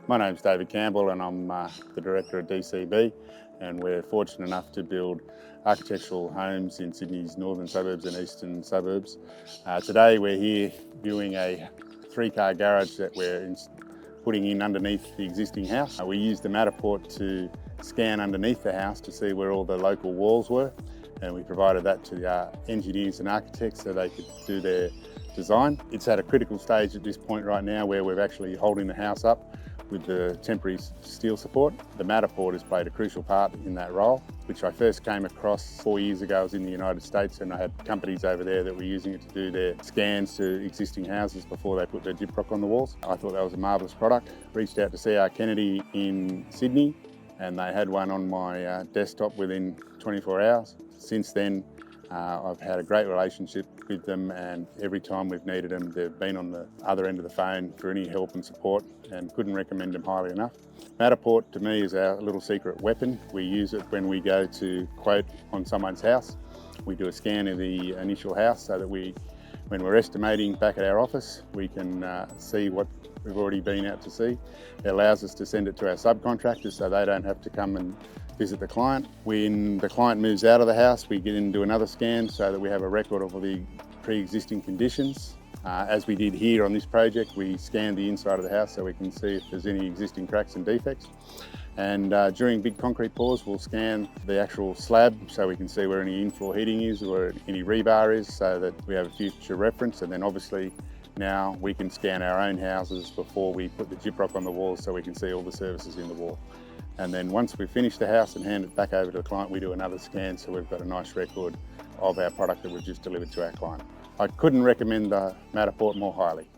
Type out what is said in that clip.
My name's David Campbell and I'm the Director at DCB, and we're fortunate enough to build architectural homes in Sydney's northern suburbs and eastern suburbs. Today we're here viewing a 3-car garage that we're putting in underneath the existing house. We used the Matterport to scan underneath the house to see where all the local walls were, and we provided that to the engineers and architects so they could do their design. It's at a critical stage at this point right now where we're actually holding the house up with the temporary steel support. The Matterport has played a crucial part in that role, which I first came across 4 years ago. I was in the United States and I had companies over there that were using it to do their scans to existing houses before they put their gyprock on the walls. I thought that was a marvellous product. Reached out to C.R. Kennedy in Sydney and they had one on my desktop within 24 hours. Since then, I've had a great relationship with them, and every time we've needed them, they've been on the other end of the phone for any help and support, and couldn't recommend them highly enough. Matterport to me is our little secret weapon. We use it when we go to quote on someone's house. We do a scan of the initial house so that when we're estimating back at our office, we can see what we've already been out to see. It allows us to send it to our subcontractors so they don't have to come and visit the client. When the client moves out of the house, we get in and do another scan so that we have a record of all the pre-existing conditions. As we did here on this project, we scanned the inside of the house so we can see if there's any existing cracks and defects. And during big concrete pours, we'll scan the actual slab so we can see where any in-floor heating is or any rebar is, so that we have a future reference. And then obviously now we can scan our own houses before we put the gyprock on the walls so we can see all the services in the wall. And then once we finish the house and hand it back over to the client, we do another scan so we've got a nice record of our product that we've just delivered to our client. I couldn't recommend the Matterport more highly.